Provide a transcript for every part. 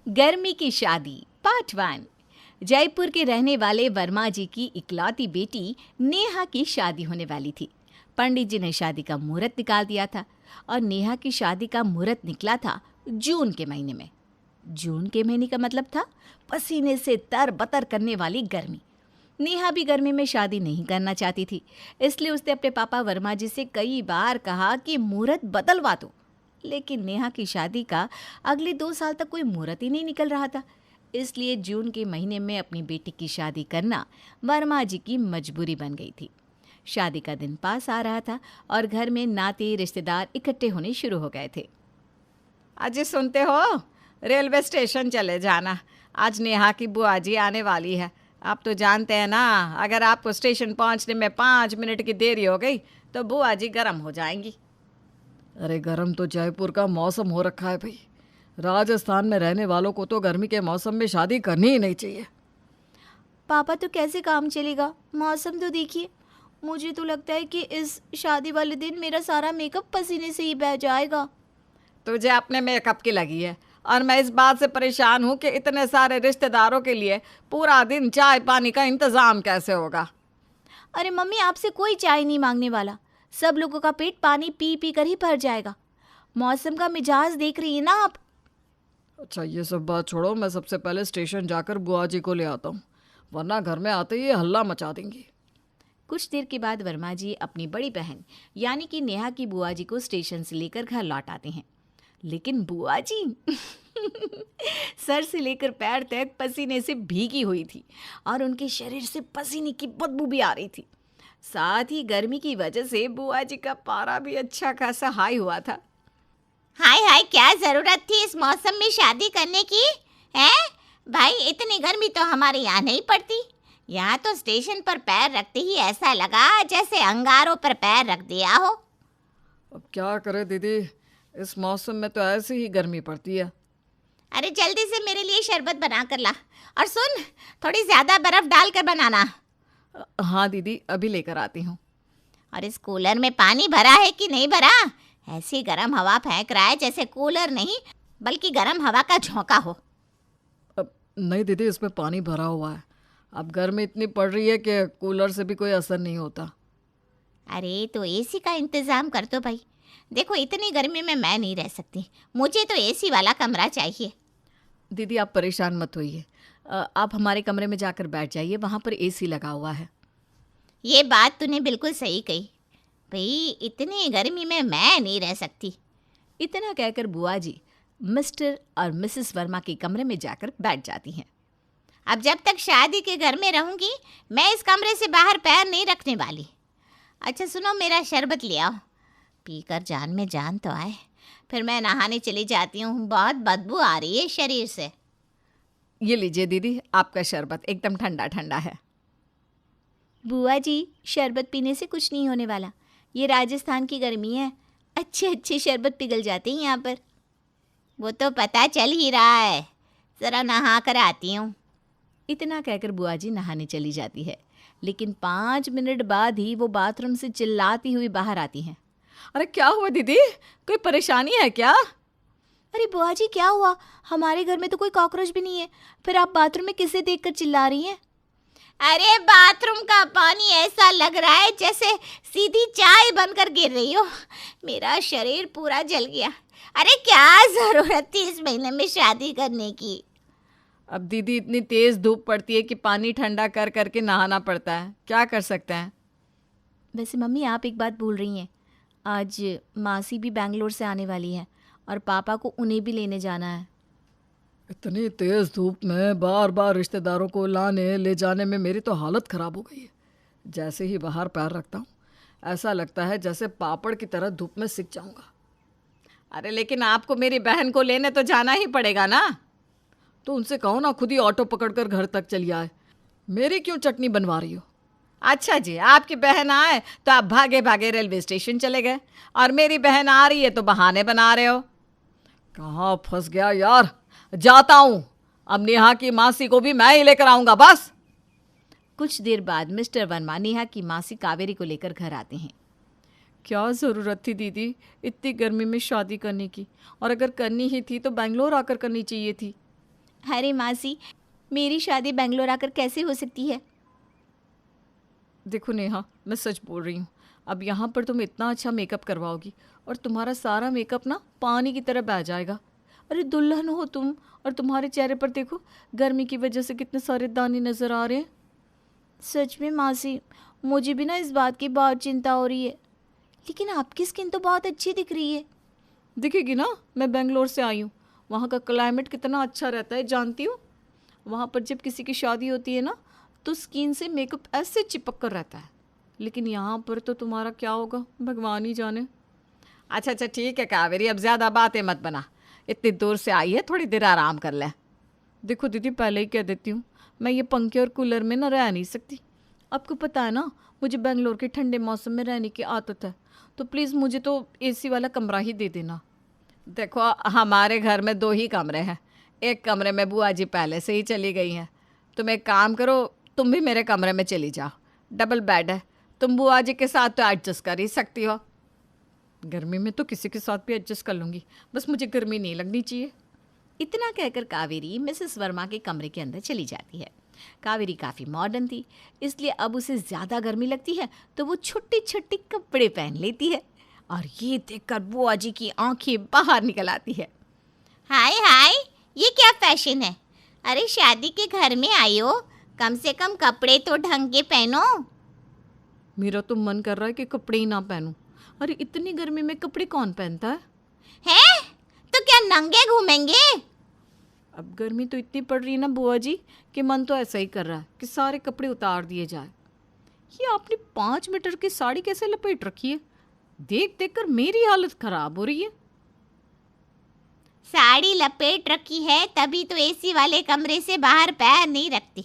गर्मी की शादी पार्ट 1। जयपुर के रहने वाले वर्मा जी की इकलौती बेटी नेहा की शादी होने वाली थी। पंडित जी ने शादी का मुहूर्त निकाल दिया था और नेहा की शादी का मुहूर्त निकला था जून के महीने में। जून के महीने का मतलब था पसीने से तरबतर करने वाली गर्मी। नेहा भी गर्मी में शादी नहीं करना चाहती थी, इसलिए उसने अपने पापा वर्मा जी से कई बार कहा कि मुहूर्त बदलवा दो, लेकिन नेहा की शादी का अगले 2 साल तक कोई मुहूर्त ही नहीं निकल रहा था। इसलिए जून के महीने में अपनी बेटी की शादी करना वर्मा जी की मजबूरी बन गई थी। शादी का दिन पास आ रहा था और घर में नाते रिश्तेदार इकट्ठे होने शुरू हो गए थे। अजी सुनते हो, रेलवे स्टेशन चले जाना, आज नेहा की बुआ जी आने वाली है। आप तो जानते हैं ना, अगर आपको स्टेशन पहुंचने में 5 मिनट की देरी हो गई तो बुआ जी गर्म हो जाएंगी। अरे गर्म तो जयपुर का मौसम हो रखा है भाई। राजस्थान में रहने वालों को तो गर्मी के मौसम में शादी करनी ही नहीं चाहिए। पापा तो कैसे काम चलेगा, मौसम तो देखिए। मुझे तो लगता है कि इस शादी वाले दिन मेरा सारा मेकअप पसीने से ही बह जाएगा। तुझे अपने मेकअप की लगी है और मैं इस बात से परेशान हूँ कि इतने सारे रिश्तेदारों के लिए पूरा दिन चाय पानी का इंतज़ाम कैसे होगा। अरे मम्मी, आपसे कोई चाय नहीं मांगने वाला। सब लोगों का पेट पानी पी पी कर ही भर जाएगा। मौसम का मिजाज देख रही है ना आप। अच्छा ये सब बात छोड़ो, मैं सबसे पहले स्टेशन जाकर बुआ जी को ले आता हूँ, वरना घर में आते ही हल्ला मचा देंगी। कुछ देर के बाद वर्मा जी अपनी बड़ी बहन यानी कि नेहा की बुआ जी को स्टेशन से लेकर घर लौट आते हैं। लेकिन बुआ जी सर से लेकर पैर तक पसीने से भीगी हुई थी और उनके शरीर से पसीने की बदबू भी आ रही थी। साथ ही गर्मी की वजह से बुआ जी का पारा भी अच्छा खासा हाई हुआ था। हाय हाय, क्या जरूरत थी इस मौसम में शादी करने की? है भाई, इतनी गर्मी तो हमारे यहाँ नहीं पड़ती। यहाँ तो स्टेशन पर पैर रखते ही ऐसा लगा जैसे अंगारों पर पैर रख दिया हो। अब क्या करे दीदी, इस मौसम में तो ऐसी ही गर्मी पड़ती है। अरे जल्दी से मेरे लिए शरबत बना कर ला, और सुन, थोड़ी ज्यादा बर्फ डाल कर बनाना। हाँ दीदी, अभी लेकर आती हूँ। और इस कूलर में पानी भरा है कि नहीं भरा? ऐसी गर्म हवा फेंक रहा है जैसे कूलर नहीं बल्कि गर्म हवा का झोंका हो। अब नहीं दीदी, इसमें पानी भरा हुआ है। अब गर्मी इतनी पड़ रही है कि कूलर से भी कोई असर नहीं होता। अरे तो एसी का इंतजाम कर दो भाई। देखो, इतनी गर्मी में मैं नहीं रह सकती, मुझे तो एसी वाला कमरा चाहिए। दीदी आप परेशान मत होइए, आप हमारे कमरे में जाकर बैठ जाइए, वहाँ पर एसी लगा हुआ है। ये बात तूने बिल्कुल सही कही भाई, इतनी गर्मी में मैं नहीं रह सकती। इतना कहकर बुआ जी मिस्टर और मिसेस वर्मा के कमरे में जाकर बैठ जाती हैं। अब जब तक शादी के घर में रहूंगी, मैं इस कमरे से बाहर पैर नहीं रखने वाली। अच्छा सुनो, मेरा शरबत ले आओ, पीकर जान में जान तो आए। फिर मैं नहाने चली जाती हूँ, बहुत बदबू आ रही है शरीर से। ये लीजिए दीदी, आपका शरबत एकदम ठंडा ठंडा है। बुआ जी, शरबत पीने से कुछ नहीं होने वाला, ये राजस्थान की गर्मी है, अच्छे अच्छे शरबत पिघल जाते हैं यहाँ पर। वो तो पता चल ही रहा है, ज़रा नहा कर आती हूँ। इतना कहकर बुआ जी नहाने चली जाती है, लेकिन 5 मिनट बाद ही वो बाथरूम से चिल्लाती हुई बाहर आती हैं। अरे क्या हुआ दीदी, कोई परेशानी है क्या? अरे बुआ जी क्या हुआ, हमारे घर में तो कोई कॉकरोच भी नहीं है, फिर आप बाथरूम में किसे देखकर चिल्ला रही हैं? अरे बाथरूम का पानी ऐसा लग रहा है जैसे सीधी चाय बनकर गिर रही हो, मेरा शरीर पूरा जल गया। अरे क्या ज़रूरत थी इस महीने में शादी करने की? अब दीदी इतनी तेज़ धूप पड़ती है कि पानी ठंडा कर करके नहाना पड़ता है, क्या कर सकते हैं। वैसे मम्मी आप एक बात भूल रही हैं, आज मासी भी बैंगलोर से आने वाली है और पापा को उन्हें भी लेने जाना है। इतनी तेज़ धूप में बार बार रिश्तेदारों को लाने ले जाने में मेरी तो हालत ख़राब हो गई है। जैसे ही बाहर पैर रखता हूँ, ऐसा लगता है जैसे पापड़ की तरह धूप में सिक जाऊँगा। अरे लेकिन आपको मेरी बहन को लेने तो जाना ही पड़ेगा ना। तो उनसे कहो ना खुद ही ऑटो पकड़कर घर तक चली आए, मेरी क्यों चटनी बनवा रही हो? अच्छा जी, आपकी बहन आए तो आप भागे भागे रेलवे स्टेशन चले गए, और मेरी बहन आ रही है तो बहाने बना रहे हो। कहाँ फंस गया यार, जाता हूँ, अब नेहा की मासी को भी मैं ही लेकर आऊँगा बस। कुछ देर बाद मिस्टर वर्मा नेहा की मासी कावेरी को लेकर घर आते हैं। क्या ज़रूरत थी दीदी इतनी गर्मी में शादी करने की, और अगर करनी ही थी तो बेंगलोर आकर करनी चाहिए थी। अरे मासी, मेरी शादी बेंगलोर आकर कैसे हो सकती है? देखो नेहा, मैं सच बोल रही हूँ। अब यहाँ पर तुम इतना अच्छा मेकअप करवाओगी और तुम्हारा सारा मेकअप ना पानी की तरह बह जाएगा। अरे दुल्हन हो तुम, और तुम्हारे चेहरे पर देखो गर्मी की वजह से कितने सारे दाने नज़र आ रहे हैं। सच में मासी, मुझे भी ना इस बात की बहुत चिंता हो रही है। लेकिन आपकी स्किन तो बहुत अच्छी दिख रही है। दिखेगी ना, मैं बेंगलोर से आई हूँ। वहाँ का क्लाइमेट कितना अच्छा रहता है जानती हूँ। वहाँ पर जब किसी की शादी होती है ना, तो स्किन से मेकअप ऐसे चिपक कर रहता है। लेकिन यहाँ पर तो तुम्हारा क्या होगा भगवान ही जाने। अच्छा ठीक है कावेरी, अब ज़्यादा बातें मत बना। इतनी दूर से आई है, थोड़ी देर आराम कर ले। देखो दीदी, पहले ही कह देती हूँ, मैं ये पंखे और कूलर में ना रह नहीं सकती। आपको पता है ना, मुझे बेंगलोर के ठंडे मौसम में रहने की आदत है। तो प्लीज़ मुझे तो एसी वाला कमरा ही दे देना। देखो, हमारे घर में 2 ही कमरे हैं। एक कमरे में बुआ जी पहले से ही चली गई हैं। तुम एक काम करो, तुम भी मेरे कमरे में चली जाओ। डबल बेड है, तुम बुआ जी के साथ तो एडजस्ट कर ही सकती हो। गर्मी में तो किसी के साथ भी एडजस्ट कर लूँगी, बस मुझे गर्मी नहीं लगनी चाहिए। इतना कहकर कावेरी मिसेस वर्मा के कमरे के अंदर चली जाती है। कावेरी काफ़ी मॉडर्न थी, इसलिए अब उसे ज़्यादा गर्मी लगती है तो वो छोटे छोटे कपड़े पहन लेती है। और ये देखकर बुआ जी की आंखें बाहर निकल आती है। हाय हाय, ये क्या फैशन है? अरे शादी के घर में आई हो, कम से कम कपड़े तो ढंग के पहनो। मेरा तो मन कर रहा है कि कपड़े ही ना पहनूं। अरे इतनी गर्मी में कपड़े कौन पहनता है? हैं? तो क्या नंगे घूमेंगे? अब गर्मी तो इतनी पड़ रही है ना बुआ जी, कि मन तो ऐसा ही कर रहा है कि सारे कपड़े उतार दिए जाए। ये आपने 5 मीटर की साड़ी कैसे लपेट रखी है? देख देख कर मेरी हालत खराब हो रही है। साड़ी लपेट रखी है तभी तो एसी वाले कमरे से बाहर पैर नहीं रखती।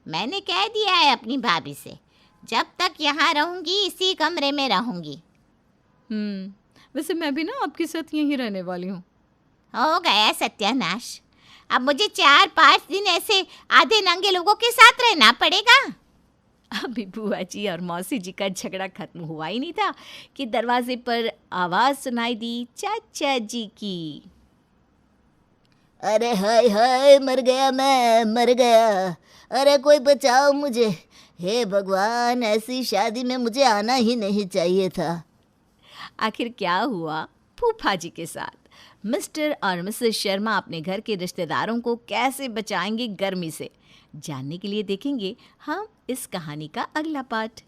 मैंने कह दिया है अपनी भाभी से, जब तक यहाँ रहूंगी इसी कमरे में रहूंगी। वैसे मैं भी ना आपके साथ यहीं रहने वाली हूँ। हो गया सत्यानाश। अब मुझे 4-5 दिन ऐसे आधे नंगे लोगों के साथ रहना पड़ेगा। अभी बुआ जी और मौसी जी का झगड़ा खत्म हुआ ही नहीं था कि दरवाजे पर आवाज़ सुनाई दी चाचा जी की। अरे हाय हाय, मर गया, मैं मर गया। अरे कोई बचाओ मुझे। हे भगवान, ऐसी शादी में मुझे आना ही नहीं चाहिए था। आखिर क्या हुआ फूफा जी के साथ? मिस्टर और मिसेस शर्मा अपने घर के रिश्तेदारों को कैसे बचाएंगे गर्मी से? जानने के लिए देखेंगे हम इस कहानी का अगला पार्ट।